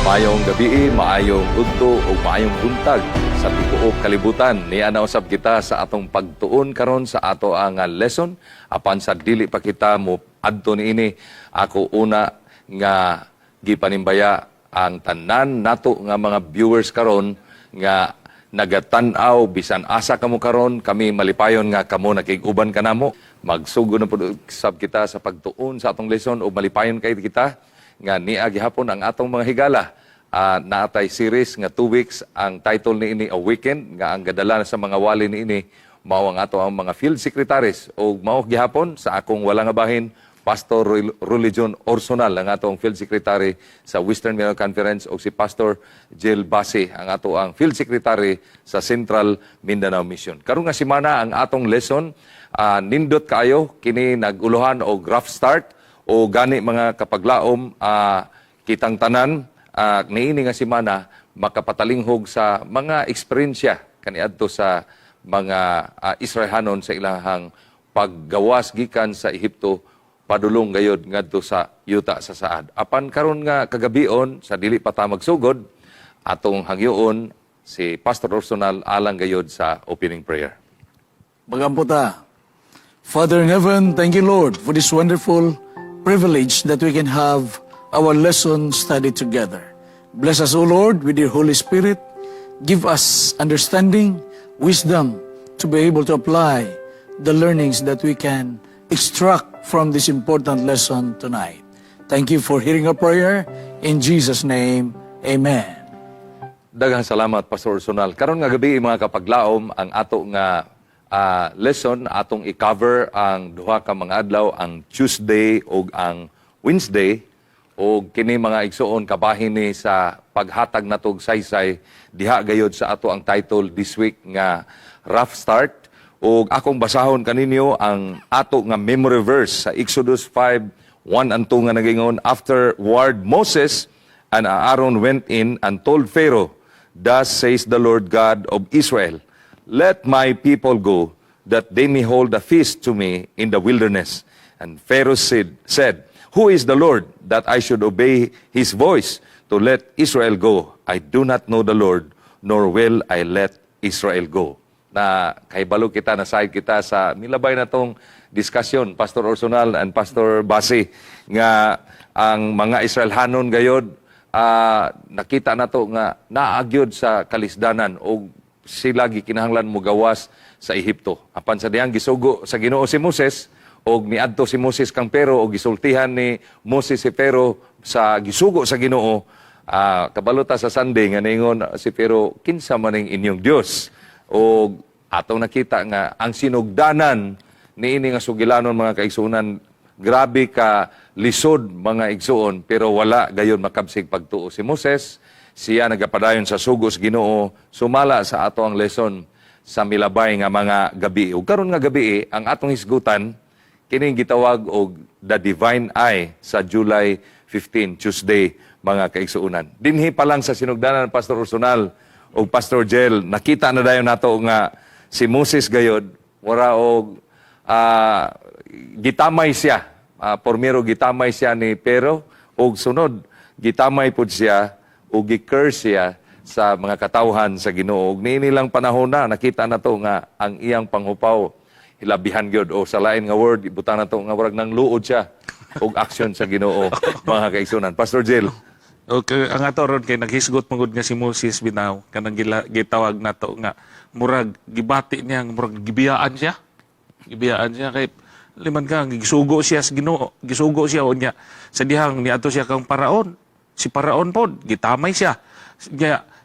Mayong gabi, maayong udto o maayong buntag sa tibuok kalibutan. Niya nausab kita sa atong pagtuon karon sa ato ang lesson. Apan sa dili pa kita mo adto niini, ako una nga gipanimbaya ang tanan nato nga mga viewers karon nga nagatan-aw bisan asa kamo karon, kami malipayon nga kamo nakig-uban kanamo. Magsugod na pud sab kita sa pagtuon sa atong lesson o malipayon kay kita nga niya gihapon ang atong mga higala. Naatay series nga 2 weeks, ang title niini A Weekend, nga ang gadala sa mga wali niini mao ang ato ang mga field secretaries o mao gihapon sa akong wala nga bahin Pastor Religion Orsonal ang atong field secretary sa Western Mindanao Conference o si Pastor Jill Basi ang ato ang field secretary sa Central Mindanao Mission. Karong nga semana ang atong lesson nindot kayo kini naguluhan og rough start o gani mga kapaglaom kitang tanan niini nga semana makapatalinghog sa mga eksperyensya kaniadto sa mga Israelhanon sa ilahang paggawas gikan sa Ehipto padulong gayod ngadto sa yuta sa saad. Apan karon nga kagabion sa dili pa ta magsugod atong hangyoon si Pastor Orsonal alang gayod sa opening prayer. Magamputa. Father in heaven, thank you Lord for this wonderful privilege that we can have our lesson studied together. Bless us, O Lord, with your Holy Spirit. Give us understanding, wisdom, to be able to apply the learnings that we can extract from this important lesson tonight. Thank you for hearing our prayer. In Jesus' name, Amen. Daghang salamat, Pastor Orsonal. Karon nga gabi, mga kapaglaom, ang ato nga lesson, atong i-cover ang duha ka mga adlaw, ang Tuesday o ang Wednesday, o kini mga igsuon kabahin ni sa paghatag natog saysay diha gayod sa ato ang title this week nga rough start. O akong basahon kaninyo ang ato nga memory verse sa Exodus 5:1 and 2 nga nagingon, afterward Moses and Aaron went in and told Pharaoh, thus says the Lord God of Israel, let my people go, that they may hold a feast to me in the wilderness. And Pharaoh said, who is the Lord that I should obey his voice to let Israel go? I do not know the Lord, nor will I let Israel go. Na kahibalo kita, na side kita sa milabay na tong diskusyon, Pastor Orsonal and Pastor Basi, nga ang mga Israelhanon gayod, nakita na to nga naagyod sa kalisdanan o sila gikinahanglan mo gawas sa Ehipto. Apan sa diyang gisugo sa Ginoo si Moses, og miadto si Moses kang Pero og gisultihan ni Moses si Pero sa gisugo sa Ginoo, kabalota sa Sunday nga ningon si Pero, kinsa maning inyong Dios? O atong nakita nga ang sinugdanan niini nga sugilanon mga kaigsuonan, grabe ka lisod mga igsuon, pero wala gayon makabsig pagtuo si Moses. Siya nagapadayon sa sugos Ginoo, sumala sa ato ang lesson sa milabay nga mga gabi. Ug karon nga gabi ang atong hisgutan kining gitawag og the divine eye sa July 15, Tuesday, mga kaigsuonan. Dinhi pa lang sa sinugdanan Pastor Orsonal o Pastor Jel, nakita na dayon nato nga si Moses gayod, wala og gitamay siya. Pormero gitamay siya ni Pero, og sunod, gitamay pud siya o gi-curse siya sa mga katawhan sa Ginoo. Og nilang panahon na, nakita na to nga ang iyang panghupaw hilabihan gyud o sa lain nga word ibutang nato nga warag nang luod siya og action sa Ginoo, mga kaigsunan. Pastor Jill. Okay, ang ato ron kay naghisgot mangud nga si Moses binaw kanang gitawag nato nga murag gibati niya murag gibiyaan siya. Gibiyaan siya kay liman ka gisugo siya sa Ginoo, gisugo siya unya sa dihang niadto siya kang paraon. Si paraon pod gitamay siya.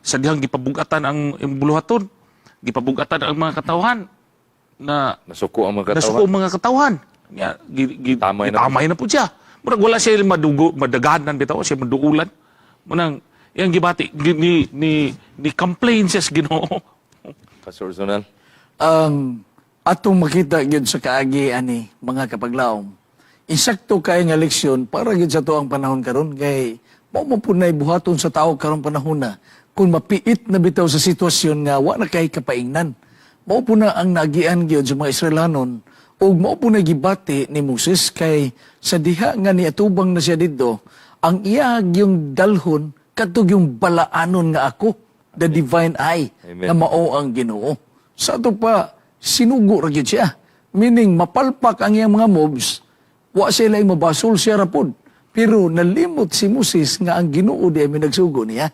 Sa dihang gipabugatan ang buluhaton, gipabugatan ang mga katawhan na nasuko ang mga katawhan. Nasuko ang mga katawhan. Tamay na po siya. Murag wala siya madaganan bitaw, siya maduulan. Munang yang gibati ni complain siya sa Ginoo. Pastor Zonal. Atong makita gyud sa kaagi ani mga kapaglaom. Insakto kay nga leksyon para gyud sa tuang panahon karon kay mao mo punay buhaton sa tao karon panahon na kung mapiit na bitaw sa sitwasyon nga wa na kay kapaingnan. Mao po na ang nagian gyud sa mga Israelanon ug mao po na gibati ni Moses kay sa diha nga niatubang na siya didto ang iya yung dalhon katog yung balaanon nga ako, the divine eye, Amen. na mao ang Ginoo. Sa ato pa, sinugo ra gyud siya. Meaning, mapalpak ang iyang mga moves, wa sila mabasol siya rapod. Pero nalimot si Moses nga ang Ginoo di ay minagsugo niya.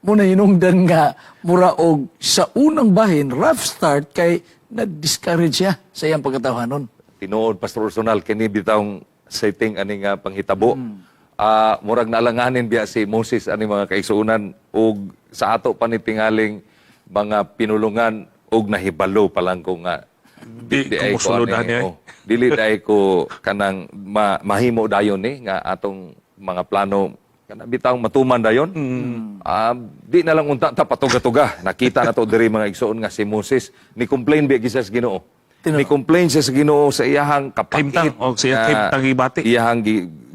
Muna hinungdan nga mura og sa unang bahin, rough start kay na-discourage siya sa iyang pagkatawanon. Tinuod, Pastor Ursonal, kini bitawng setting ani nga panghitabo. Murag naalanganin biya si Moses ani mga kaigsuonan ug sa ato pa ni tingaling mga pinulungan ug nahibalo pa lang ko nga Di ay ko kumusulodan ani, niya. dili day ko kanang mahimo dayon ni nga atong mga plano kanang bitawng matuman dayon. Di na lang unta ta patuga-tuga. Nakita na to diri mga igsoon nga si Moses ni complain biya gisa sa Ginoo. Tino. Ni complain siya sa Ginoo sa iyahang kapakit. Kaimtang, o siya nga kaimtang gibati. Iyahang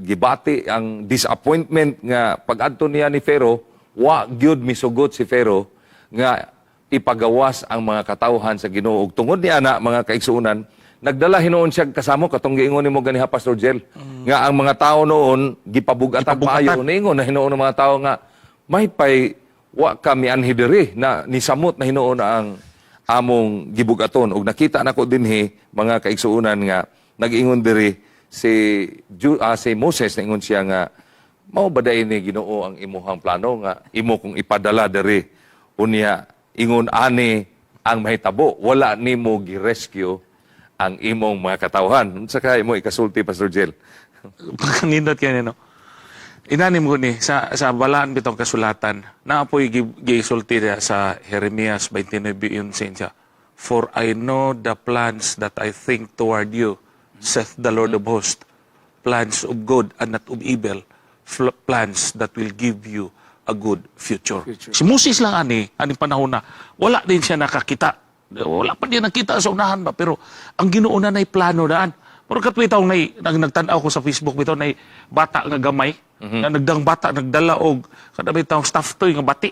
gibati ang disappointment nga pag-adto niya ni Pharaoh, wa gyud misugot si Pharaoh nga ipagawas ang mga katawhan sa Ginoo. Ug tungod ni ana mga kaigsuonan, nagdala hinuon siya kasamo katong giingon nimo ganiha Pastor Jel nga ang mga tao noon gipabug-atan paayo niingon na hinuon ng mga tao nga may pay wa kami anhi diri na nisamot na hinuon ang among gibugaton ug nakita nako dinhi mga kaigsuonan nga nag-ingon diri si Moses na ingon siya nga mao ba day ni Ginoo ang imuhang plano nga imo kung ipadala diri unya ingon ani ang mahitabo wala nimo gi-rescue ang imong mga katawhan saka imo ikasulti Pastor Jel. Pagkanindot kaya no. Inanim ko ni sa balaan bitong kasulatan na apoy gisulti sa Jeremias 29:11 siya. For I know the plans that I think toward you, saith the Lord of hosts, plans of good and not of evil, plans that will give you a good future. Si Moses lang ani panahon na wala din siya nakakita. Wala pa din nakita sa unahan ba pero ang Ginoo na nay plano daan. Pero katwitaw nagtanaw ko sa Facebook bitaw nay bata nga gamay na nagdang bata nagdala og kada bitaw staff toy nga bati.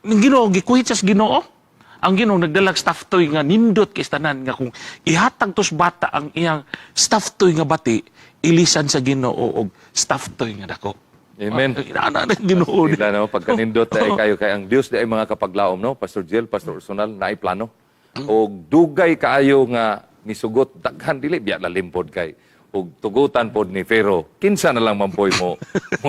Ning Ginoo gikuhit sa Ginoo. Ang Ginoo nagdala og staff toy nga nindot kay tanan nga kung ihatag tos bata ang iyang staff toy nga bati ilisan sa Ginoo og staff toy nga dako. Amen. Inaana na Ginoo. Sila no pagkanindot ay kayo kay ang Dios di ay mga kapaglaom no Pastor Jel, Pastor Ursonal na ay plano. Og dugay kaayo nga nisugot daghan dili biya lalimpod kay ug tugutan pod ni Pharaoh kinsa na lang mampoy mo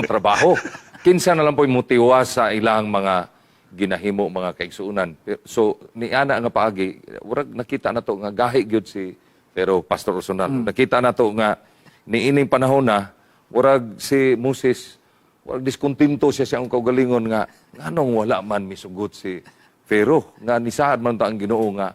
trabaho kinsa na lang poy mo tiwas sa ilang mga ginahimo mga kaigsuonan so ni ana nga paagi urag nakita nato nga gahi gyud si Pharaoh Pastor Ursonal nakita nato nga niining panahon na urag si Moses urag diskontinto siya sa ang kaugalingon nga nganong wala man misugot si Pharaoh nga nisaad man ta ang Ginoo nga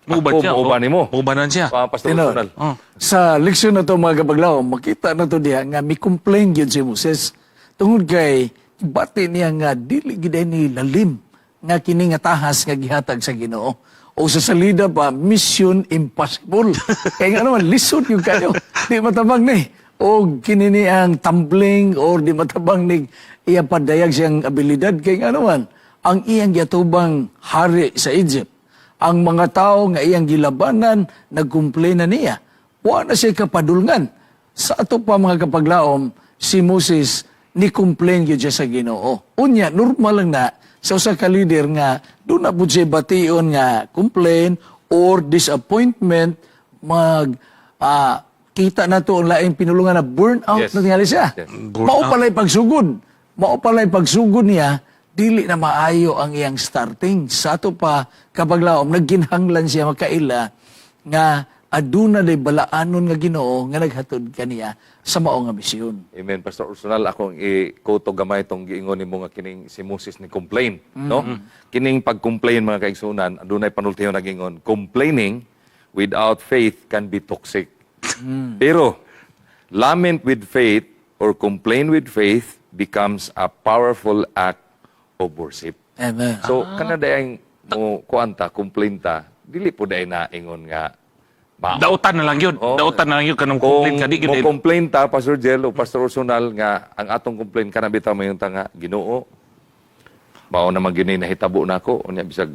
Mubat siya. Muuban nimo. Muubanan siya. Pastor Tino. Ursonal. Sa leksyon na to mga kapaglaw, makita na to diha nga may complain yun si Moses. Tungod kay, bati niya nga dili giday ni lalim nga kini nga tahas nga gihatag sa Ginoo. O sa salida pa, mission impossible. Kaya nga naman, lisod yung kayo. Di matabang ni. O kini ni ang tumbling or di matabang ni iya padayag siyang abilidad. Kaya nga naman, ang iyang yatubang hari sa Egypt, ang mga tao nga iyang gilabanan, nagkumplain na niya. Wa na siya kapadulngan. Sa ato pa mga kapaglaom, si Moses ni-complain yun siya sa Ginoo. Unya, normal lang na sa usa ka leader nga, doon na po siya bation nga complain or disappointment, kita na to ang laing pinulungan na burnout Yes. na tingali siya. Yes. Mao pala'y pagsugod. Mao pala'y pagsugod niya, dili na maayo ang iyang starting. Sa ato pa, kapaglaom, nagginhanglan siya makaila nga aduna day balaanon nga Ginoo nga naghatod kaniya sa mao nga misyon. Amen. Pastor Ursonal, akong i-koto gamay itong giingon ni mga kining si Moses ni complain. No? Kining pag-complain mga kaigsunan, adunay panultiho nagingon, complaining without faith can be toxic. Pero, lament with faith or complain with faith becomes a powerful act of worship. Amen. So, kana dayang mo kuanta, complainta, dili po day na ingon nga Dautan na lang yun. Oh. Dautan na lang yun. Kanong kung complaint ka. Di mo gid- complain ta, Pastor Jel o Pastor Ursonal, nga ang atong complaint ka na bitaw mayong tanga, Ginoo, mao naman gini nahitabo na ako, unya bisag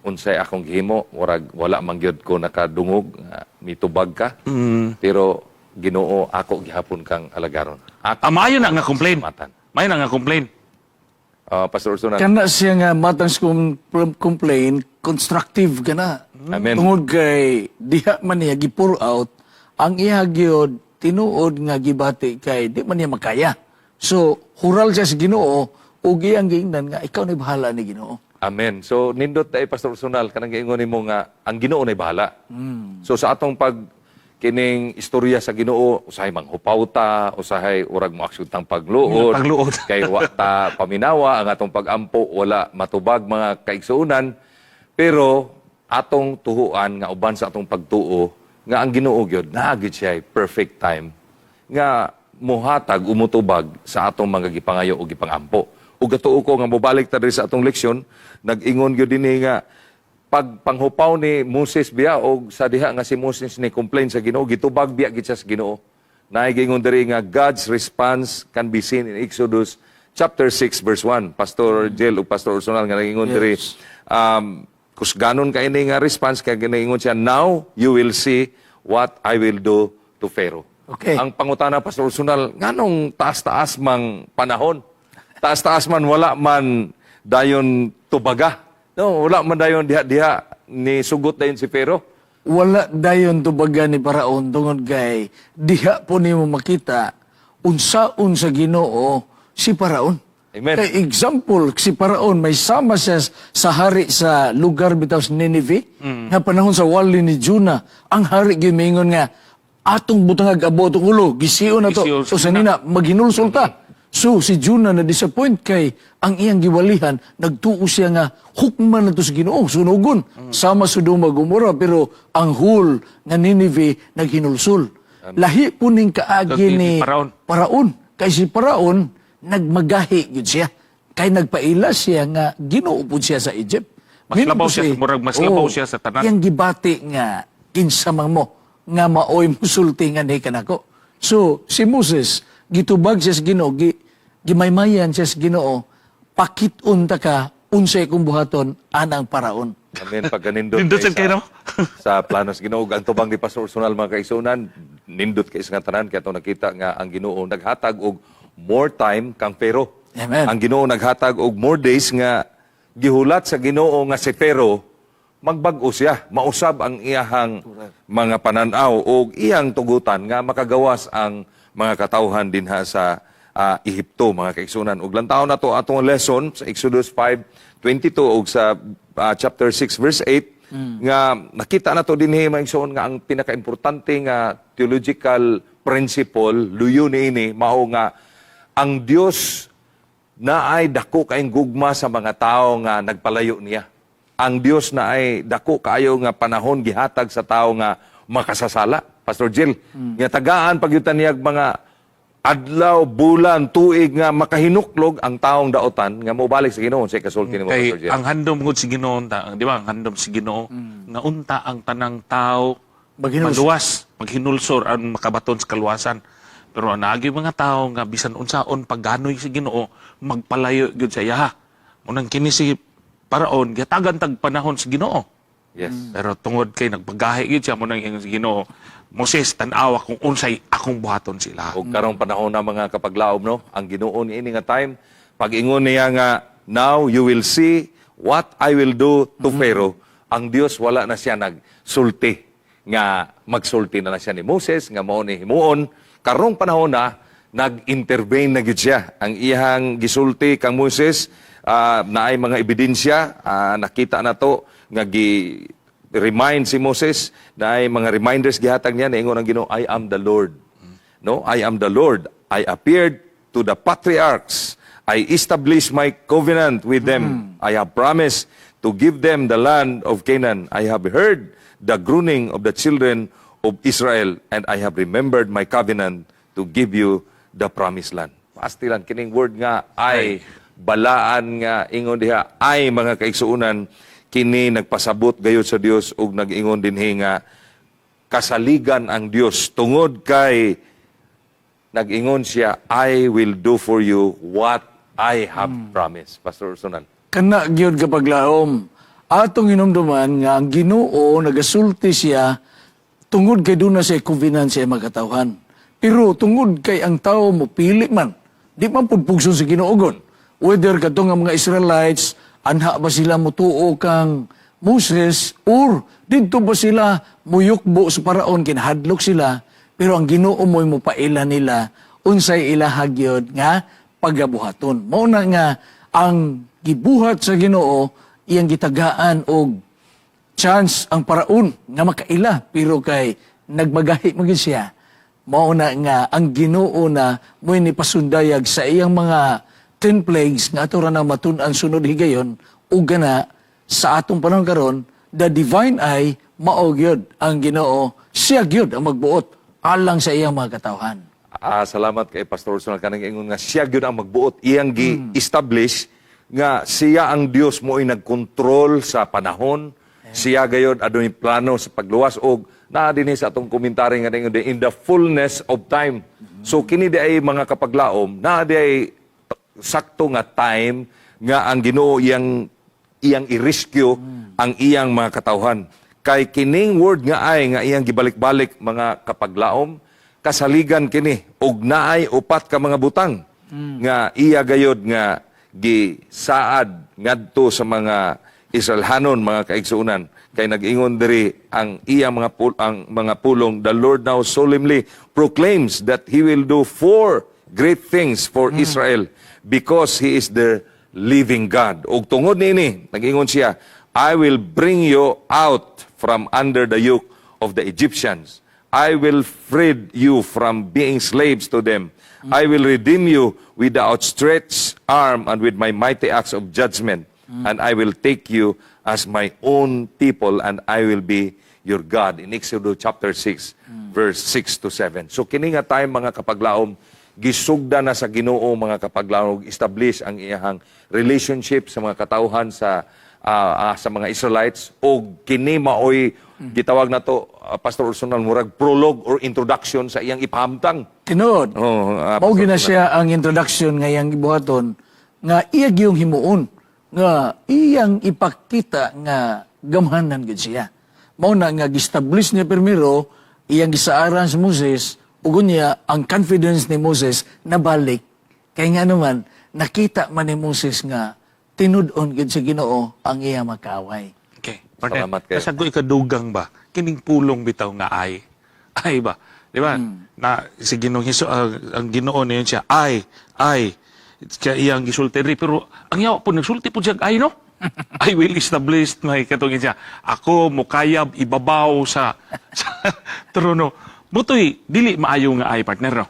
unsay akong gihimo, wala man gyud ko nakadungog, mitubag ka, pero Ginoo, ako gihapon kang alagaron. Ako Mayo na nga complain. matan. Mayo na nga complain. Pastor Ursunal. Kana siya nga matang complain, constructive ka na. Amen. Tungod kay diha man niya gi-pour out, ang iya gyud tinuod nga gibati kay di man niya makaya. So, hural siya sa Ginoo ug iyang giingnan nga ikaw na bahala ni Ginoo. Amen. So, nindot tayo, Pastor Ursunal, kanang giingon mo nga, ang Ginoo na'y bahala. So, sa atong kining istorya sa Ginoo, usahay manghupawta, usahay urag mo aksyutang pagluod. Pagluod. Kay wata paminawa, ang atong pagampo, wala matubag mga kaigsuunan. Pero, atong tuhuan, nga uban sa atong pagtuo, nga ang Ginoo gyud naagid siya perfect time, nga muhatag, umutubag sa atong mga gipangayo o gipangampo. Ug gatuo ko nga mobalik ta diri sa atong leksyon, nag-ingon gyud dinhi nga pag panghupaw ni Moses biya og sa diha nga si Moses ni complain sa Ginoo, gitubag biya gid siya sa Ginoo. Naay-gingon diri nga God's response can be seen in Exodus chapter 6 verse 1. Pastor Jel ug Pastor Ursunal nga nagingon diri kus ganon ka ini nga response kay ginaingon siya, now you will see what I will do to Pharaoh. Okay. Ang pangutana Pastor Ursunal, nganong taas-taas mang panahon? Taas-taas man wala man dayon tubaga. No, wala man dayon diha ni sugot dayon si Pharaoh. Wala dayon tubagan ni Paraon tungod kay diha po nimo makita unsaon sa Ginoo si Paraon. Amen. Kay example, si Paraon may sama siya sa hari sa lugar bitaw sa Nineveh, nga panahon sa wali ni Jonah. Ang hari gimingon nga atong butangag abo tong ulo, gisiyo na to. Gisiyo So sanina maghinulsol ta. So si Jonah na disappoint kay ang iyang giwalihan, nagtuo siya nga hukman na to sa Ginoo, sunugon. Sama Sodoma Gomora, pero ang hul nga Nineveh naghinulsol. Lahi po ning kaagi Kag ni Paraon. Paraon. Kay si Paraon nagmagahi gyud siya. Kay nagpaila siya nga Ginoo pud siya sa Egypt. Mas labaw siya sa murag, mas labaw siya sa tanan. Yang gibati nga kinsa man mo nga maoy musulti nga ni kanako. So si Moses gitubag siya sa Ginoo, gimaymayan siya sa Ginoo, pakit-un ta ka unsay kong buhaton anang Paraon. Amen. Pag ganindot Nindot sa kayo, no? sa planos Ginoo, ang tubang ni Pastor Ursunal mga kaisunan, nindot kay nga tanan kaya nakita nga ang Ginoo naghatag og more time kang Pharaoh. Amen. Ang Ginoo naghatag og more days nga gihulat sa Ginoo nga si Pharaoh magbag-o siya, mausab ang iyahang mga pananaw o iyang tugutan nga makagawas ang mga katawhan dinha sa Ehipto, mga kaigsunan. Ug lantaw na to atong lesson sa Exodus 5:22 ug sa chapter 6 verse 8 nga nakita na to dinhi mga kaigsunan nga ang pinakaimportante nga theological principle luyo niini mao nga ang Dios na ay dako kaayong gugma sa mga tao nga nagpalayo niya. Ang Dios na ay dako kaayo nga panahon gihatag sa tao nga makasasala. Pastor Jill, nga tagaan pagyutan niyag mga adlaw, bulan, tuig nga makahinuklog ang taong daotan nga mobalik sa Ginoo sa kasulti nimo Pastor Kay Jill. ang handom ngud si Ginoo, di ba? Ang handom si Ginoo nga unta ang tanang tao maluwas, maghinulsor ang makabaton sa kaluwasan. Pero naagi mga tao nga bisan unsaon pagganoy si Ginoo, magpalayo gyud sa iya. Unang kini si Paraon, gatagan tag panahon si Ginoo. Yes. Pero tungod kay nagpagahi gyud siya mo nang si Ginoo, Moses tan-awa kung unsay akong buhaton sila. O karong panahon na mga kapaglaom, no? Ang Ginoo niini nga time, pag-ingon niya nga, now you will see what I will do to Pharaoh. Ang Dios wala na siya nagsulti nga magsulti na siya ni Moses nga mao ni himuon. Karong panahon na nag-intervene na gyud siya. Ang iyang gisulti kang Moses na ay mga ebidensya, nakita na to nga remind si Moses na ay mga reminders gihatag niya na ingon ang Ginoo, I am the Lord. No, I am the Lord. I appeared to the patriarchs. I established my covenant with them. I have promised to give them the land of Canaan. I have heard the groaning of the children of Israel, and I have remembered my covenant to give you the promised land. Pastilan kining word nga ay balaan nga ingon diha ay mga kaigsuunan kini nagpasabot gayud sa Dios ug nag-ingon dinhi nga kasaligan ang Dios tungod kay nag-ingon siya, I will do for you what I have promised. Pastor Ursunan. Kana gyud kapag laom. Atong hinumduman nga ang Ginoo nagasulti siya tungod kay duna siya covenant siya makatawhan. Pero tungod kay ang tao mo pili man, di man pud pugson sa Ginoogon. whether katong nga mga Israelites anha ba sila mutuo kang Moses or didto ba sila muyukbo sa paraon kinahadlok sila pero ang Ginoo mo'y mopaila nila unsay ila hagyod nga pagabuhaton. Mao na nga ang gibuhat sa Ginoo iyang gitagaan og chance ang paraon nga makaila pero kay nagmagahi magid siya. Mao na nga ang Ginoo na mo'y nipasundayag sa iyang mga 10 plagues nga ato ra na matun-an sunod higayon ug gana sa atong panahon karon the divine eye mao gyud ang Ginoo siya gyud ang magbuot alang sa iyang mga katawhan. Salamat kay Pastor Sonal kanang ingon nga siya gyud ang magbuot iyang gi-establish nga siya ang Dios mo ay nagkontrol sa panahon. Siya gayud adunay plano sa pagluwas og naa dinhi sa atong komentary nga ingon in the fullness of time. So kini di ay mga kapaglaom naa di ay sakto nga time nga ang Ginoo iyang i-rescue ang iyang mga katawhan. Kay kining word nga ay nga iyang gibalik-balik mga kapaglaom kasaligan kini ug naay upat ka mga butang nga iya gayod nga gisaad ngadto sa mga Israelhanon mga kaigsuonan kay nag-ingon diri ang iyang mga pulong the Lord now solemnly proclaims that he will do 4 great things for Israel because he is the living God. Ug tungod niini nag-ingon siya I will bring you out from under the yoke of the Egyptians. I will free you from being slaves to them. I will redeem you with the outstretched arm and with my mighty acts of judgment. And I will take you as my own people and I will be your God. In Exodus chapter 6, verse 6 to 7. So kini nga tayo mga kapaglaom, gisugda na sa Ginoo mga kapaglaom, establish ang iyang relationship sa mga katauhan sa mga Israelites o kini maoy gitawag na to Pastor Ursunal murag prologue or introduction sa iyang ipahamtang. Tinod. Mao gina siya ang introduction nga iyang gibuhaton nga iya giyong himuon nga iyang ipakita nga gamhanan gid siya. Mao na nga gi-establish niya primero iyang gisaaran sa Moses ug niya ang confidence ni Moses nabalik kay nga naman nakita man ni Moses nga tinud-on gid sa Ginoo ang iya makaaway. Okay. Salamat kayo. Kasago ikadugang ba? Kining pulong bitaw nga ay. Ay ba? Di ba? Na si Ginoong ang Ginoo na yun siya. Ay. Kaya iyang gisultiri. Pero ang yawa po, nagsulti po siya ay, no? I will establish na ikatungin siya. Ako mukayab ibabaw sa trono. Butoy, dili maayo nga ay, partner, no?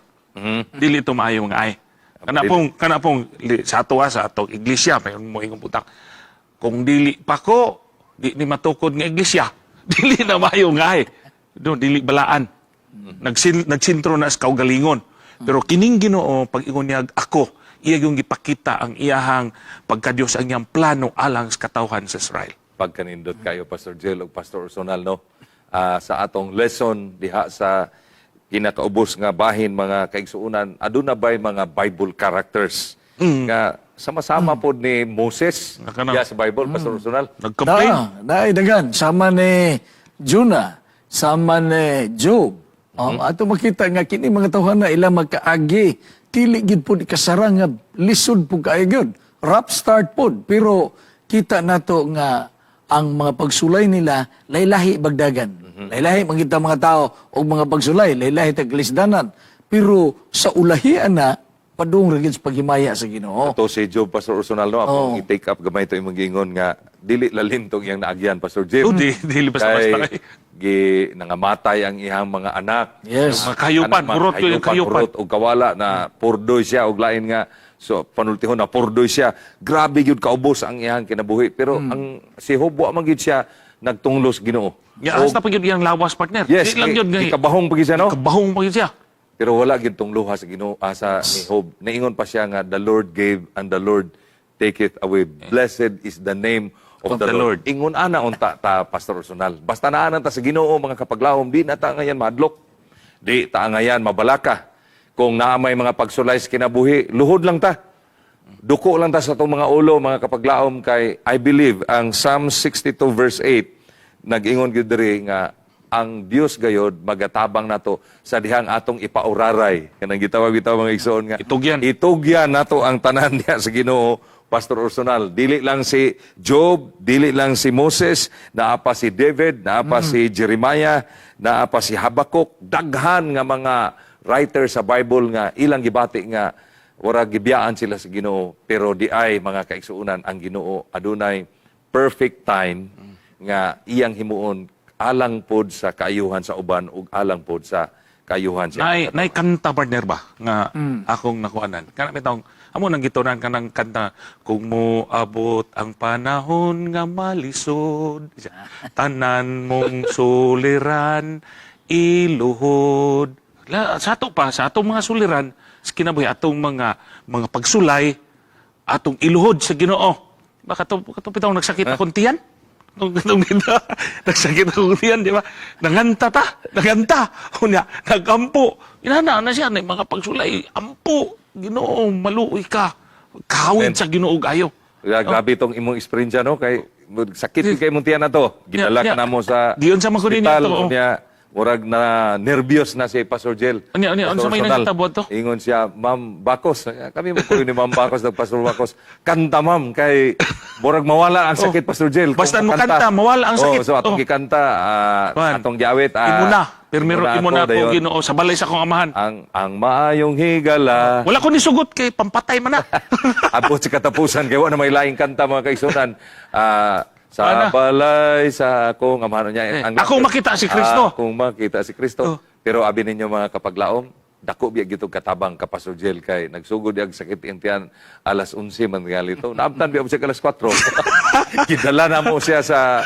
Dili ito maayo nga ay. Kana pong sa ato sa atong iglesia, may mo ingong putang. Kung dili pa ko, di ni matukod nga iglesia. Dili na maayo nga ay. Do dili balaan. Nagsintro na sa kaugalingon. Pero kining Ginoo pag ingon niya ako, iya yung gipakita ang iyahang pagkadiyos ang iyang plano alang sa katawhan sa Israel. Pagkanindot kayo Pastor Jill ug Pastor Ursonal no sa atong lesson diha sa kinakaubos nga bahin mga kaigsuunan aduna bay mga Bible characters nga sama-sama pod ni Moses Nakana. sa Bible Pastor Ursonal. Nag-complain. Dagan sama ni Jonah, sama ni Job. Ato makita nga kini mga tawhan na ila magkaagi dili gid pud kasara nga lisod pud kaayo gyud. Rap start pod pero kita nato nga ang mga pagsulay nila laylahi bagdagan. Laylahi mangita mga tao og mga pagsulay, laylahi taglisdanan. Pero sa ulahian na padung ra gid sa paghimaya sa Ginoo. Ato si Job Pastor Ursonal no akong i-take up gamay to imong gingon nga dili lalintog iyang naagyan Pastor Jim. Dili basta-basta. Nangamatay ang iyang mga anak. Yes. Mga kahayupan, purot yung kahayupan. Purot og kawala na purdoy siya og lain nga so panultihon na purdoy siya. Grabe gyud kaubos ang iyang kinabuhi pero ang si Job wa man gyud siya nagtunglos Ginoo. Ya, hasta pa gyud iyang lawas, partner. Yes, Di lang gyud nga. ikabahong pa gyud siya no. Kabahong pa gyud siya. Pero wala gyud tong luha sa Ginoo sa ni Job. Naingon pa siya nga the Lord gave and the Lord taketh away. Blessed is the name of the Lord. Ingon ana unta ta Pastor Ursonal. Basta naanan ta sa Ginoo mga kapaglawom di na ta ngayon madlok. Di ta ngayon mabalaka. Kung naamay mga pagsulay sa kinabuhi, luhod lang ta. Duko lang ta sa itong mga ulo, mga kapaglaom kay I believe ang Psalm 62 verse 8 nag-ingon gyud diri nga ang Dios gayod magatabang nato sa dihang atong ipauraray. Kanang gitawag bitaw mga igsoon nga. Itugyan nato ang tanan niya sa Ginoo, Pastor Ursonal. Dili lang si Job, dili lang si Moses, naa pa si David, naa pa si Jeremiah, naa pa si Habakuk, daghan nga mga writer sa Bible nga ilang gibati nga wara gibiyaan sila sa Ginoo, pero di ay mga kaigsuonan ang Ginoo adunay perfect time nga iyang himuon alang pod sa kaayuhan sa uban ug alang pod sa kaayuhan sa Nay kanta partner ba nga akong nakuanan. Kana bitong amo nang gitunan kanang kanta kung moabot ang panahon nga malisod tanan mong suliran iluhod. Sa ato pa sa atong mga suliran sa kinabuhi atong mga pagsulay atong iluhod sa Ginoo. Baka to bitaw nagsakit akong tiyan. Nung dito, nagsakit akong tiyan, di ba? Nanganta. Unya, nagampo. Inana na siya, na mga pagsulay, ampo. Ginoo, maluoy ka. Kawin sa Ginoo gayo. Grabe itong imong experience, no? Kay, sakit kay mong tiyan na to. Gidala ka na mo sa Giyon sa makunin hospital. niya to. Murag na nervyos na si Pastor Jel. Ano sa may nagtabot to? Ingon siya, Ma'am Bakos. Kami mo ni Ma'am Bakos, Pastor Bakos. Kanta, Ma'am, kay murag mawala ang sakit, Pastor Jel. Basta mo kanta, mawala ang sakit. So atong gikanta, atong giawit. Imuna. Imuna po, Ginoo, sa balay sa akong amahan. Ang maayong higala. Wala ko ni sugot kay pampatay man na. Abot sa katapusan, kaya wala may laing kanta, mga kaisunan. Sa balay, sa akong amahan niya. Akong makita si Kristo. Akong makita si Kristo. Pero abi ninyo mga kapaglaom, dako biya gitong katabang Pastor Jel kay nagsugod ang sakit intiyan alas 11 man galito. Naabtan biya siya alas 4. Kidala na mo siya sa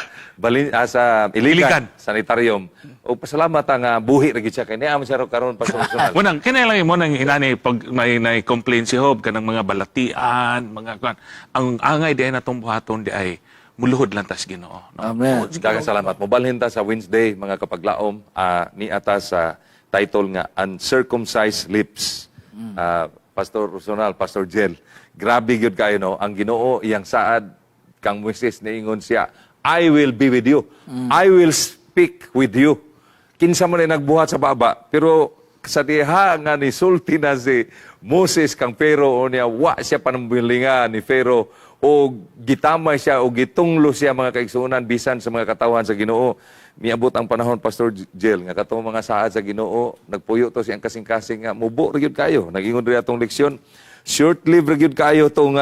sa Iligan Sanitarium. O pasalamat ang buhi ra gid siya kay niya man siya karon personal. Munang kinailangan mo nang hinani pag may complaint si Job kanang mga balatian, mga kwan. Ang angay di ay natong buhaton di ay muluhod lang tas Ginoo. No? Amen. Daghang salamat. Mobalhin ta sa Wednesday mga kapaglaom ni ata sa title nga Uncircumcised Lips. Pastor Ursonal, Pastor Jel. Grabe gyud kayo no ang Ginoo iyang saad kang Moises niingon siya, I will be with you. I will speak with you. Kinsa man ay nagbuhat sa baba pero sa diha nga nisulti na si Moses kang Pharaoh o niya wa siya panambilinga ni Pharaoh o gitamay siya o gitunglo siya mga kaigsuonan bisan sa mga katawan sa Ginoo. Miabot ang panahon Pastor Jel nga katong mga saad sa Ginoo nagpuyo to siyang kasing-kasing nga mubo ra gyud kayo. Nagingon diri atong leksyon. Short-lived ra gyud kayo tong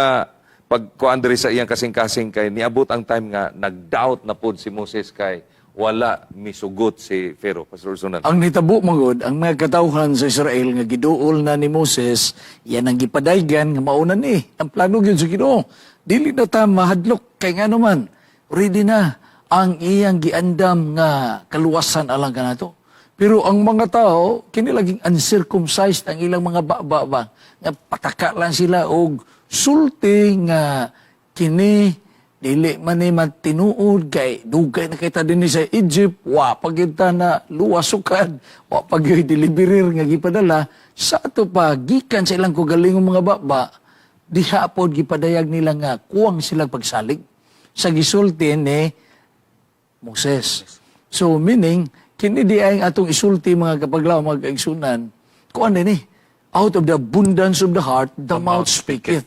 pagkuan diri sa iyang kasing-kasing kay niabot ang time nga nag-doubt na pod si Moses kay wala misugot si Pharaoh. Pastor Ursonal. Ang nitabo magod, ang mga katawhan sa Israel nga giduol na ni Moses, yan ang gipadaygan nga mauna ni. Ang plano gyud sa Ginoo. Dili na ta mahadlok kay nga naman. Ready na ang iyang giandam nga kaluwasan alang kanato. Pero ang mga tao kini laging uncircumcised ang ilang mga baba nga pataka lang sila og sulti nga kini dili man ni matinuod kay dugay na kita dinhi sa Egypt wa pagita na luwasukad wa pagyoy deliverer nga gipadala sa ato pa gikan sa ilang kugalingong mga baba diha pod gipadayag nila nga kuwang silang pagsalig sa gisulti ni Moses. So meaning kini di ay atong isulti mga kapaglaw mga kaigsunan kuan din out of the abundance of the heart the mouth speaketh.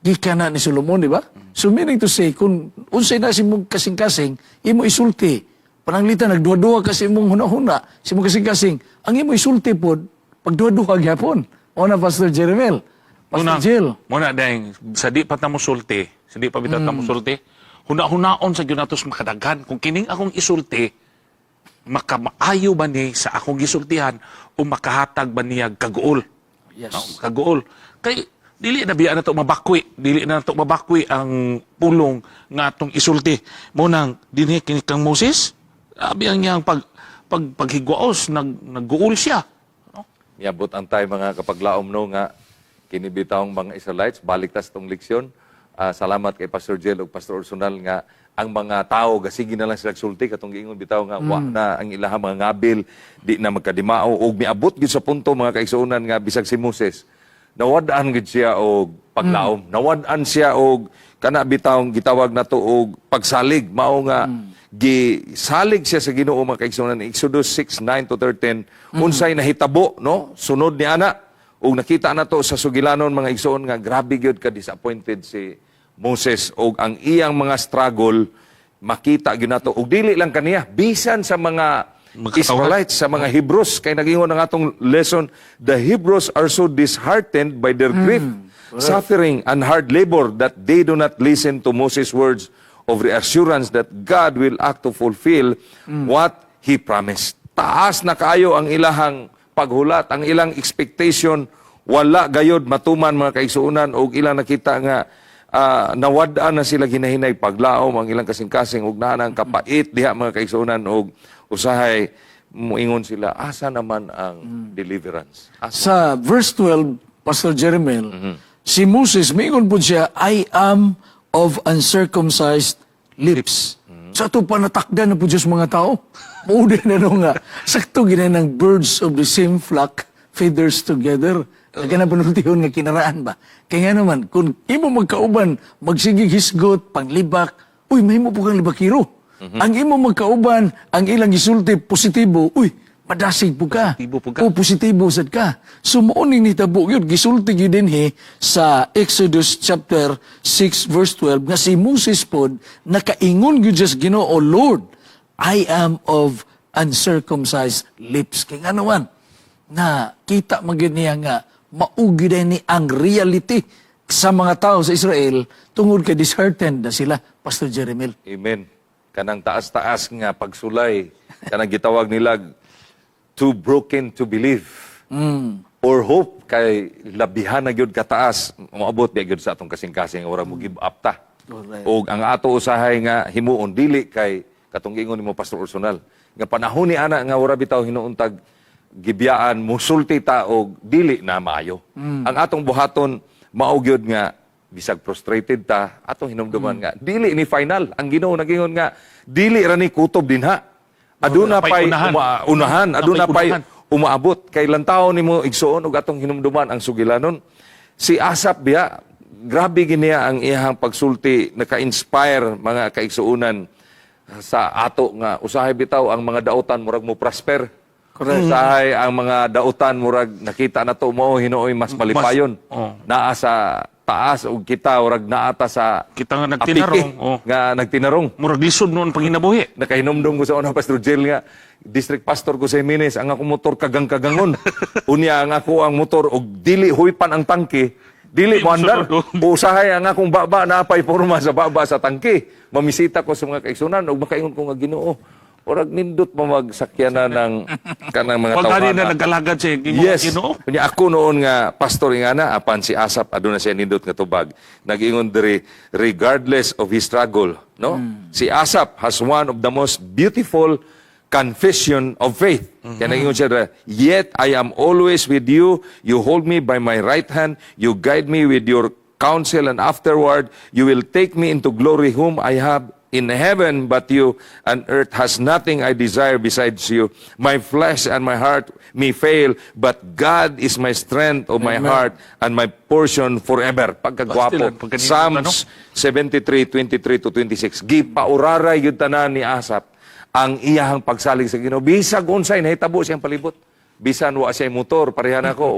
Gikan na ni Solomon, di ba? So meaning to say, kung unsay na si mong kasing-kasing, imo isulti. Pananglitan, nagduwa-duwa kasi mong huna-huna, si mong kasing-kasing, ang imo isulti po, pagduwa-duwa gyapon. O na, Pastor Jeremel, Pastor Jill. Muna, dahil, sa di pa tamo sulti, sa di pa bitat tamo sulti, huna-hunaon sa gyunatos makadaghan. Kung kining akong isulti, makamaayo ba ni sa akong gisultihan o makahatag ba niya kaguol? Yes. No, kaguol. Kay, dili na biya na to mabakwi. Dili na to mabakwi ang pulong nga atong isulti. Munang dinhi kini kang Moses, abi ang iyang paghigwaos nagguul siya. No? Miabot ang tayo mga kapaglaom no nga kinibitawng mga Israelites balik tas tong leksyon. Salamat kay Pastor Jel ug Pastor Ursonal nga ang mga tao gasigi na lang sila sulti katong giingon bitaw nga wa na ang ilahang mga ngabil di na magkadimao ug miabot gid sa punto mga kaigsuonan nga bisag si Moses nawad-an gid siya og paglaom. Nawad-an siya og kana bitawng gitawag nato og pagsalig mao nga gisalig siya sa Ginoo mga kaigsunan. Exodus 6:9 to 13 unsay nahitabo no sunod ni ana ug nakita na to sa sugilanon mga igsoon nga grabe gyud ka disappointed si Moses ug ang iyang mga struggle makita gyud nato ug dili lang kaniya bisan sa mga Israelites, sa mga Hebrews kay nagingon ang atong lesson, the Hebrews are so disheartened by their grief, suffering and hard labor that they do not listen to Moses' words of reassurance that God will act to fulfill what He promised. Taas na kayo ang ilahang paghulat, ang ilang expectation, wala gayod matuman mga kaigsuunan o ilang nakita nga nawadaan na sila ginahinay paglaom ang ilang kasing-kasing ug naa nang kapait diha mga kaigsuunan og usahay muingon sila asa naman ang deliverance. Sa verse 12, Pastor Jeremel, si Moses, mingon po siya, I am of uncircumcised lips. Sa ito pa natakdan na po Diyos mga tao. Maudin na nung nga, sakto gina ng birds of the same flock, feathers together. Kaya na panultihon nga kinaraan ba? Kaya nga naman, kung imo magkauban, magsigig hisgot, panglibak, uy, may mo po kang libakiro. Ang imo magkauban, ang ilang gisulti, positibo, uy, madasig po ka. Positibo po ka. O positibo sad ka. So, maoning nitabo yun, gisulti yun din sa Exodus chapter 6 verse 12, nga si Moses po, nakaingon yun just Ginoo, O Lord, I am of uncircumcised lips. Kaya nga naman, na kita magin niya nga, maugi din ni ang reality sa mga tao sa Israel, tungod kay disheartened na sila, Pastor Jeremel. Amen. Kanang taas-taas nga pagsulay, kanang gitawag nila too broken to believe. Or hope kay labihan na gyud kataas, moabot biya gyud sa atong kasing-kasing ora mo give up ta. Correct. O ang ato usahay nga himuon dili kay katong ingon nimo Pastor Ursonal, nga panahon ni ana nga ora bitaw hinuuntag gibiyaan musulti ta og dili na maayo. Ang atong buhaton mao gyud nga bisag frustrated ta atong hinumduman nga dili ni final ang Ginoo nagingon nga dili ra ni kutob dinha aduna pay unahan aduna pay umaabot kay lantaw nimo igsuon og atong hinumduman ang sugilanon si Asap biya grabe giniya ang iyang pagsulti naka-inspire mga kaigsuunan sa ato nga usahay bitaw ang mga dautan murag mo prosper. Correct. Usahay ang mga dautan murag nakita na to mo hinuoy mas malipayon naa sa taas ug kita urag naata sa Kita nga nagtinarong, apike, nga nagtinarong Murag lisod noon pang hinabuhi. nakahinumdum ko sa una Pastor Jill nga district pastor ko sa Jimenez ang ako motor kagang-kagangon unya ang ako ang motor og dili huypan ang tangke dili mo andar usahay ang akong baba na pay porma sa baba sa tangke mamisita ko sa mga kaigsunan ug makaingon ko nga Ginoo orag nindot mo magsakyanan ng kanang mga Pag tawanan. na nagkalagad siya, Yes. Ginoo. Kanya ako noon nga pastor nga na apan si Asap aduna siya nindot nga tubag. Nag-ingon diri regardless of his struggle, no? Si Asap has one of the most beautiful confession of faith. Kaya nag-ingon siya, yet I am always with you. You hold me by my right hand. You guide me with your counsel, and afterward you will take me into glory whom I have in heaven, but you and earth has nothing I desire besides you. My flesh and my heart may fail, but God is my strength of my heart and my portion forever. Pagkagwapo. Psalms 73:23 to 26. Gipauraray yun tanan ni Asap ang iyahang pagsalig sa Ginoo. Bisag unsay nahitabo siyang palibot. Bisan wa siya motor, parehan ako.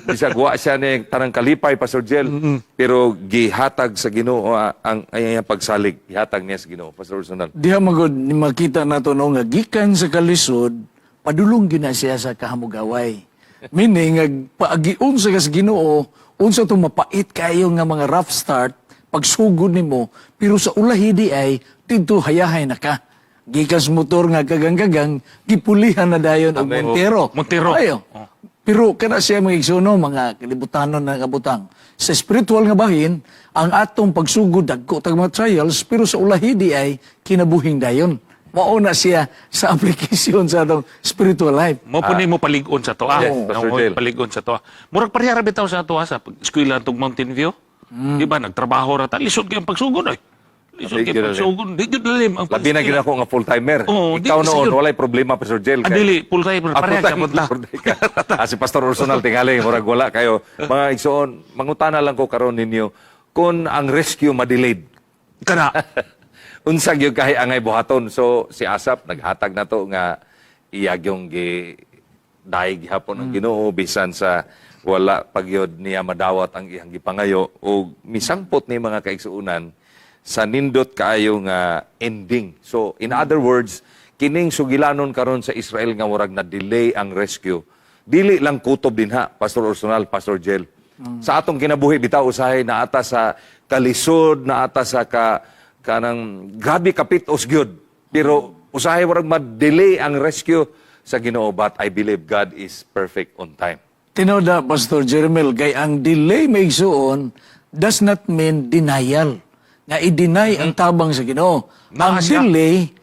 Bisag wa siya ni tanang kalipay, Pastor Jel. Pero gihatag sa Ginoo ang iyang pagsalig. Gihatag niya sa Ginoo, Pastor Ursonal. Diha magod ni makita nato no nga gikan sa kalisod padulong gyud na siya sa kahamugaway. Meaning nga paagiun sa Ginoo unsa to mapait kayo nga mga rough start pagsugod nimo pero sa ulahi di ay didto hayahay na ka. Gikas motor nga kagang-kagang gipulihan na dayon og Amen. Montero. Ayo. Pero kana siya mga igsuno, mga kalibutanon na kabutang. Sa spiritual nga bahin, ang atong pagsugod dagko tag mga trials, pero sa ulahi di ay kinabuhing dayon. Mauna siya sa application sa atong spiritual life. Mo po ni mo paligon sa to. Yes, Pastor Del. Paligon sa to. Murag parehara bitaw sa to sa eskwela tug Mountain View. Di ba nagtrabaho ra ta lisod kay ang pagsugod ay. Lisod kay pagsugod. Di gyud lalim ang Labi na gid ako nga full-timer. Oo, Ikaw di- noon, sige. walay problema, Pastor Jel. Adili full time pareha ka budla. Si Pastor Ursonal tingali, murag wala kayo. Mga igsoon, mangutana lang ko karon ninyo, kung ang rescue ma-delayed, Kana. unsag yung kahi angay buhaton. So si Asap naghatag na to nga iyag yung daig hapon ang Ginoo bisan sa wala pagyod niya madawat ang iyang gipangayo o misangpot ni mga kaigsuunan sa nindot kaayo nga ending. So in other words, kining sugilanon karon sa Israel nga murag na delay ang rescue. Dili lang kutob din ha, Pastor Orsonar, Pastor Jel. Sa atong kinabuhi bitaw usahay na ata sa kalisod, na ata sa kanang grabe kapitos gyud. Pero usahay murag ma-delay ang rescue sa Ginoo, but I believe God is perfect on time. Tinoda, Pastor Jeremel, kay ang delay may igsuon does not mean denial. Nga i-deny ang tabang sa Ginoo. Ang delay,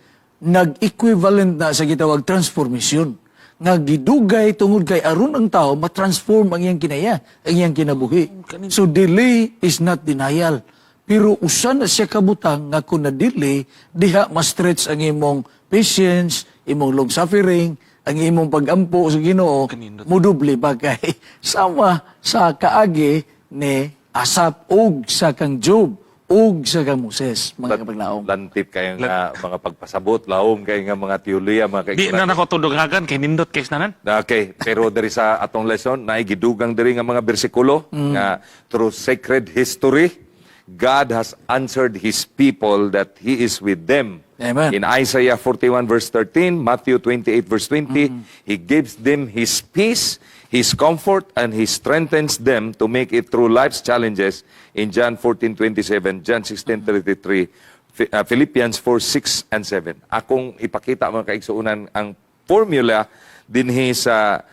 nag-equivalent na sa gitawag transformation. Nga gidugay tungod kay aron ang tao matransform ang iyang kinaya, ang iyang kinabuhi. So delay is not denial. Pero usan na siya kabutang nga kung na-delay, diha ma-stretch ang imong patience, imong long suffering, ang imong pag-ampo sa Ginoo, muduble ba kay sama sa kaagi ni Asap og sa kang Job og sa kang Moses, mga kapaglaom. Lantip kayo nga mga pagpasabot, laom kayo nga mga teoloya, mga Di na nako tudugagan kay nindot case nanan. Okay, pero diri sa atong lesson, naigidugang diri nga mga bersikulo nga through sacred history, God has answered His people that He is with them. Amen. In Isaiah 41 verse 13, Matthew 28 verse 20, He gives them His peace, His comfort, and He strengthens them to make it through life's challenges. In John 14:27, John 16:33, Philippians 4:6 and 7. Akong ipakita mga kaigsuunan ang formula dinhi sa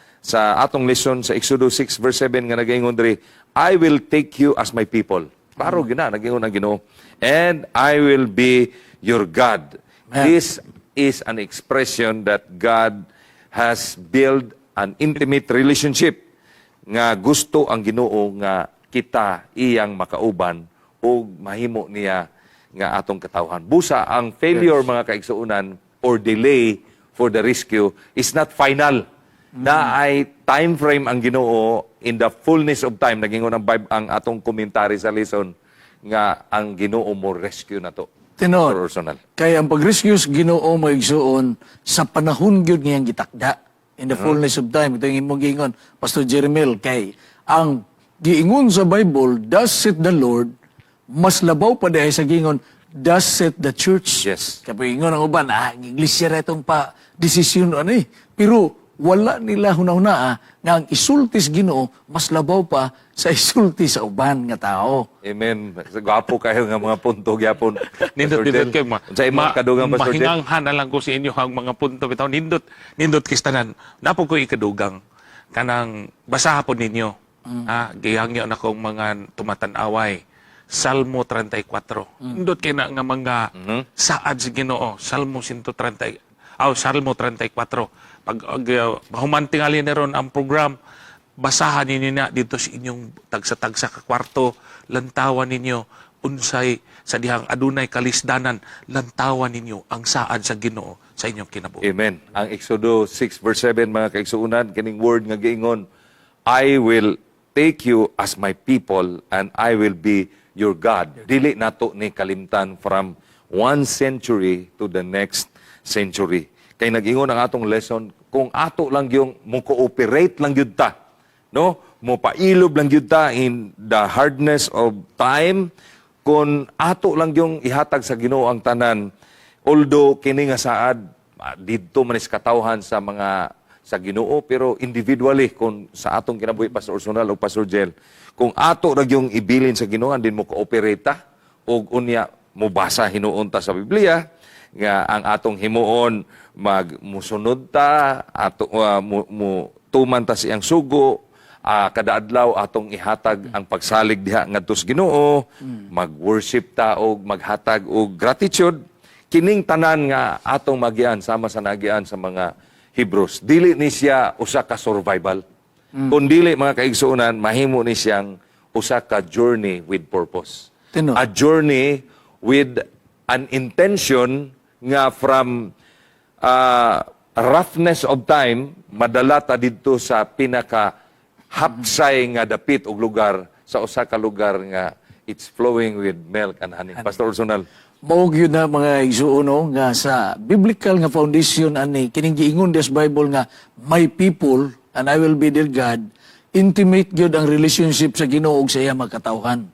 atong lesson sa Exodus 6 verse 7 nga nagaingon diri, I will take you as my people. Paro gina nagingon ang Ginoo. And I will be your God. This is an expression that God has built an intimate relationship nga gusto ang Ginoo nga kita iyang makauban o mahimo niya nga atong katawhan. Busa ang failure mga kaigsuunan or delay for the rescue is not final. Na ay time frame ang Ginoo in the fullness of time. Nagingon ang Bible ang atong komentary sa lesson nga ang Ginoo mo rescue na to. Tinod, Personal. kaya ang pag-rescue sa Ginoo mo igsuon sa panahon gyud ngayang gitakda in the fullness of time. Ito yung imong giingon, Pastor Jeremel, kay ang giingon sa Bible, thus saith the Lord, mas labaw pa dahil sa giingon, thus saith the church. Yes. Kaya ingon ang uban, ang iglesia na itong pa-desisyon ano eh. Pero wala nila hunahuna nga ang isultis Ginoo mas labaw pa sa isulti sa uban nga tao. Amen. Gwapo kayo nga mga punto gyapon. Nindot kayo Sa imong kadugang Pastor Jen. mahinganghan na lang ko sa inyo ang mga punto bitaw nindot kistanan. Napo ko ikadugang kanang basaha po ninyo. Gihangyo na kong mga tumatan-away. Salmo 34. Nindot kay na nga mga saad sa Ginoo. Salmo 130. Salmo 34. Pag humantingali na ron ang program, basahan ninyo na dito sa inyong tagsa-tagsa ka kwarto, lantawan ninyo, unsay sa dihang adunay kalisdanan, lantawan ninyo ang saad sa Ginoo sa inyong kinabuhi. Amen. Ang Exodus 6 verse 7 mga kaigsuunan, kining word nga giingon, I will take you as my people and I will be your God. Dili nato ni kalimtan from one century to the next century. Kay nag-ingon ang atong lesson, kung ato lang yung mo cooperate lang yun ta, no? Mo pailob lang yun ta in the hardness of time, kung ato lang yung ihatag sa Ginoo ang tanan, although kini nga saad, didto man is katawhan sa mga sa Ginoo, pero individually, kung sa atong kinabuhi, Pastor Orsonar o Pastor Jel, kung ato lang yung ibilin sa Ginoo, din mo cooperate ta, o unya mo basa hinuon ta sa Biblia, nga ang atong himuon musunod ta ato tuman ta siyang sugo kada adlaw atong ihatag ang pagsalig diha ngadto sa Ginoo mag-worship ta og maghatag og gratitude kining tanan nga atong magian sama sa nagian sa mga Hebrews dili ni siya usa ka survival kun dili mga kaigsuonan mahimo ni siyang usa ka journey with purpose a journey with an intention nga from roughness of time, madala ta dito sa pinaka-hapsay nga dapit og lugar, sa usa ka lugar nga it's flowing with milk and honey. Pastor Orsonar. Mao gyud na mga igsuono nga sa biblical nga foundation ani kining giingon des Bible nga my people and I will be their God. Intimate gyud ang relationship sa Ginoo ug sa iya mga katawhan.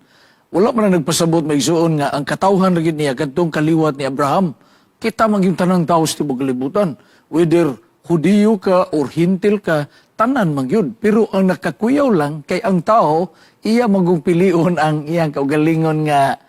Wala man na nagpasabot maigsuon nga ang katawhan ra gyud niya kadtong kaliwat ni Abraham. Kita man gyud tanang tawo sa tibuok kalibutan, whether Hudiyo ka or Hintil ka, tanan man gyud. Pero ang nakakuyaw lang kay ang tao iya magong pilion ang iyang kaugalingon nga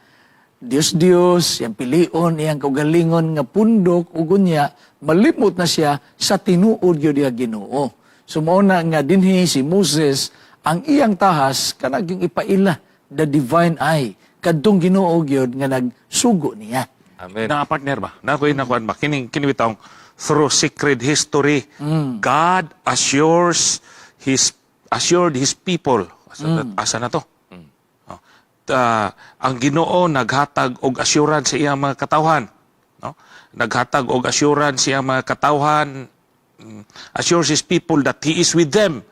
Diyos, yang pilion, yang kaugalingon nga pundok, ugunya, malimot na siya sa tinuod yun niya Ginoo. Sumuna nga dinhi si Moses, ang iyang tahas, kanaging ipaila, the divine eye, kadtong Ginoo yun nga nagsugo niya. Amen. Na partner ba? Na ko inakuan ba? Kinibitaw through sacred history, God assured His people. Asa na to? Ang Ginoo naghatag og assurance sa iyang mga katawhan, no? Naghatag og assurance sa iyang mga katawhan, assures His people that He is with them.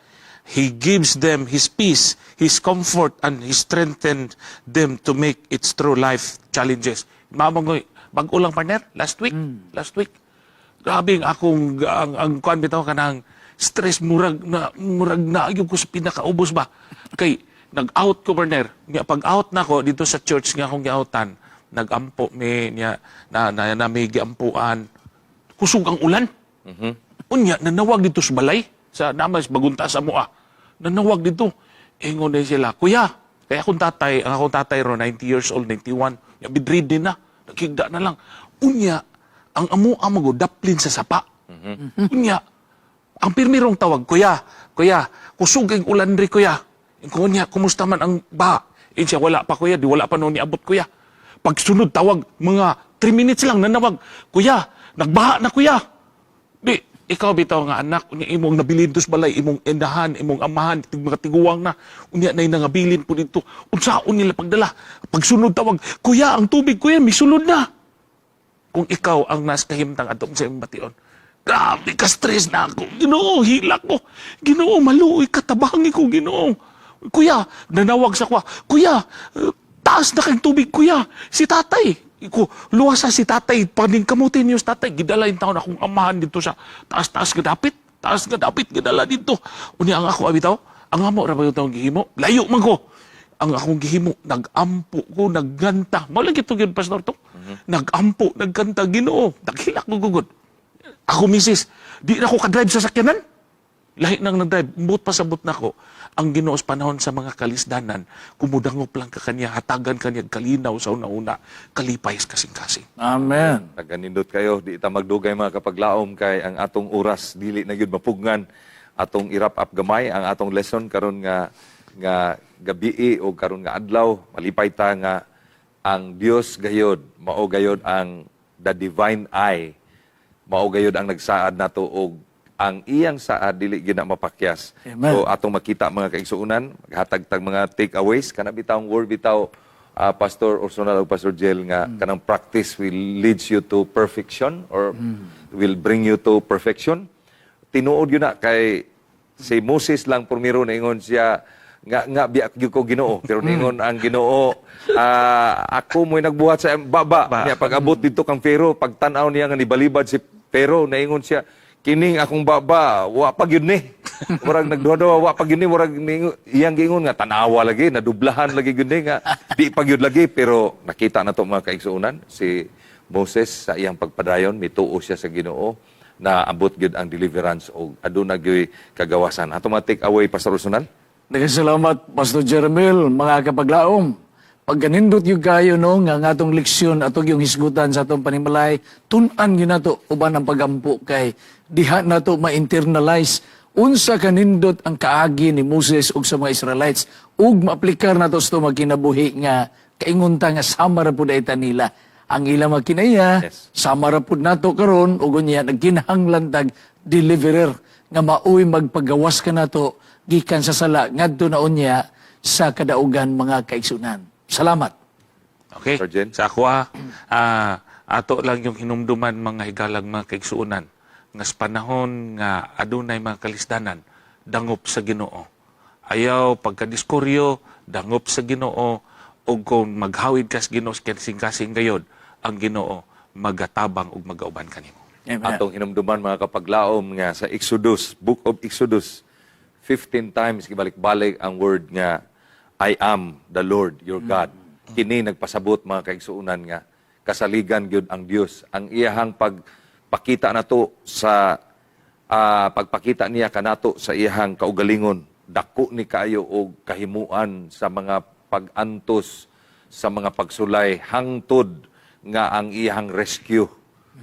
He gives them His peace, His comfort, and He strengthened them to make its true life challenges. Mamangoy, bag-o lang partner, last week. Grabe ang kuan bitaw kanang stress murag na ayog ko sa pinakaubos ba. Kay nag-out ko, partner. Pag-out na ko dito sa church nga akong gioutan, nag-ampo niya, na may giampuan. Kusog ang ulan. Unya, nanawag dito sa balay, sa namas, bagunta sa mua. Nanawag dito. Ingon na sila, Kuya, kaya ang akong tatay ro, 90 years old, 91, bedridden na, nakigda na lang. Unya, ang amua mo daplin sa sapa. Unya, ang pirmirong tawag, Kuya, kusog ang ulan rin, Kuya. Kung niya, kumusta man ang baha? Siya, wala pa kuya, di wala pa noon niabot kuya. Pagsunod tawag, mga 3 minutes lang nanawag, Kuya, nagbaha na kuya. Di, ikaw bitaw nga anak, imong nabilin dos balay, imong endahan, imong amahan, mga tiguwang na, unya na nangabilin po dito. Unsaon nila pagdala? Pagsunod tawag, Kuya, ang tubig kuya, misulod na. Kung ikaw ang nas kahimtang atong sa imong bation, grabe ka stress na ako. Ginoo, hilak ko. Ginoo, maluoy, katabangi ko, Ginoo. Kuya, nanawag sa kwa, Kuya, taas na kayong tubig, Kuya. Si tatay. Luwasa si tatay. Paningkamutin niyo si tatay. Gidala yung taon akong amahan dito sa taas-taas gadapit. Taas gadapit, gidala dito. Unya ang ako, abitaw, ang amo, rabayo taong gihimo. Layo man ko. Ang akong gihimo, nag-ampo ko, nagganta. Malagit ito yun, Pastor to. Nag-ampo, nagganta, Ginoo. Naghilak mo gugod. Ako, misis, di na ako kadrive sa sakyanan. Lahi nang nag-drive. But pasabot na ko. Ang Ginoo sa panahon sa mga kalisdanan, kumudangop lang ka kanya, hatagan kanya, kalinaw sa una-una, kalipayas kasing-kasing. Amen. Naganindot kayo, di ita magdugay mga kapaglaom kay ang atong oras dili na gyud mapugnan atong irap up gamay ang atong lesson karon nga gabi o karon nga adlaw malipay ta nga ang Dios gayod mao gayod ang the divine eye, mao gayod ang nagsaad nato og ang iyang saad dili gyud na mapakyas. Amen. So atong makita mga kaigsuonan, maghatag-tag mga takeaways kana bitawng word bitaw Pastor Orsonal o Pastor Jel nga kanang practice will leads you to perfection or will bring you to perfection. Tinuod yun na kay si Moses lang primero na ingon siya nga biak gyud ko Ginoo pero ningon ang Ginoo ako mo'y nagbuhat sa baba niya pag-abot dito kang Pharaoh pagtan-aw niya nga nibalibad si Pharaoh naingon siya kining akong baba, wa pa gyud ni. Murag nagduha-duha, wa pa gyud ni, murag iyang giingon nga tanawa lagi, nadublahan lagi gyud ni nga di pa gyud lagi pero nakita na to mga kaigsuonan si Moses sa iyang pagpadayon mituo siya sa Ginoo na abot gyud ang deliverance o aduna gyud kagawasan. Ato mga take away Pastor Rosunal. Nagkasalamat, Pastor Jeremel, mga kapaglaom. Pagganindot yung kayo no, nga atong leksyon atong yung hisgutan sa atong panimalay, tunan yun nato uban ang pagampo kay diha nato ma-internalize unsa kanindot ang kaagi ni Moses ug sa mga Israelites ug maaplikar nato sa magkinabuhi nga kaingunta nga sama ra pud ita nila. Ang ilang makinaya, sama ra pud nato karon ug unya nagkinahanglan tag deliverer nga maoy magpagawas ka nato gikan sa sala ngadto na unya sa kadaugan mga kaigsunan. Salamat. Okay. Sergeant? Sa ako ato lang yung hinumduman mga higalang mga kaigsuunan. Nga sa panahon nga adunay mga kalisdanan, dangop sa Ginoo. Ayaw pagkadiskuryo, dangop sa Ginoo, o kung maghawid ka sa Ginoo kasing-kasing gayod, ang Ginoo magatabang ug magauban kanimo. Amen. Atong hinumduman mga kapaglaom nga sa Exodus, Book of Exodus, 15 times gibalik-balik ang word nga I am the Lord your God. Kini nagpasabot mga kaigsuunan nga kasaligan gyud ang Dios. Ang iyahang pagpakita nato sa pagpakita niya kanato sa iyahang kaugalingon, dako ni kaayo og kahimuan sa mga pag-antos, sa mga pagsulay hangtod nga ang iyahang rescue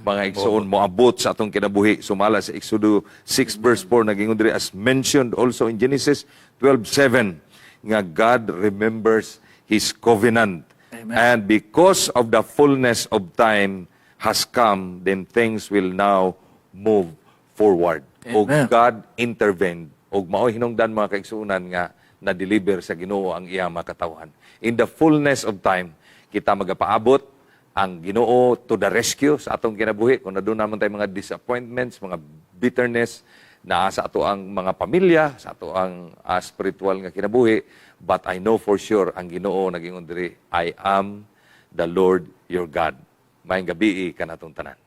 mga igsoon moabot sa atong kinabuhi. Sumala sa Exodus 6 verse 4 naging diri as mentioned also in Genesis 12:7 nga God remembers His covenant. Amen. And because of the fullness of time has come, then things will now move forward. O Amen. God intervened. O mao'y hinungdan mga kaigsuunan nga na-deliver sa Ginoo ang iyang mga katawan. In the fullness of time, kita magapaabot ang Ginoo to the rescue sa atong kinabuhi. Kung na doon naman tayo mga disappointments, mga bitterness, na sa ato ang mga pamilya, sa ato ang spiritual nga kinabuhi. But I know for sure, ang Ginoo naging diri, I am the Lord your God. Maayong gabi ka natong tanan.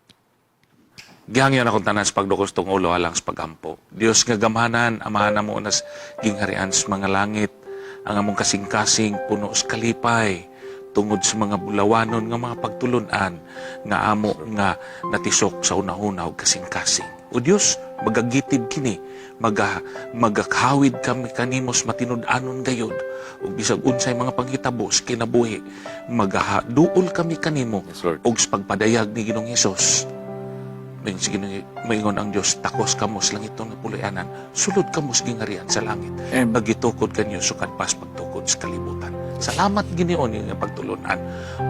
Gihangyan akong tanan sa pagdukos tong ulo alang sa pagampo. Dios nga gamhanan, amahan mo nas gingharian sa mga langit, ang among kasing-kasing puno sa kalipay, tungod sa mga bulawanon nga mga pagtulunan nga amo nga natisok sa una-una og kasing-kasing. O Dios, magagitid kini, magakawid kami kanimos matinud-anon gayod, ug bisag unsay mga panghitabos kinabuhi, magaduol kami kanimo Yes, Lord. og sa pagpadayag ni Ginoong Hesus. Maingon ang Diyos, takos kamos langit na puluyanan, sulod kamos gingarian sa langit. Amen. Pagitukod kanyo, sukad pas pagtukod sa kalibutan. Salamat Ginoo ni nga pagtulunan.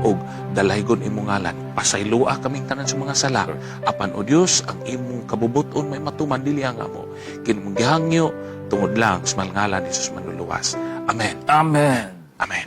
O dalaygon imong ngalan, pasaylua kaming tanan sa mga sala. Apan o Diyos, ang imong kabubuton may matuman dili ang amo. Kinimong gihangyo, tungod lang sa ngalan ni Jesus manluluwas. Amen. Amen. Amen.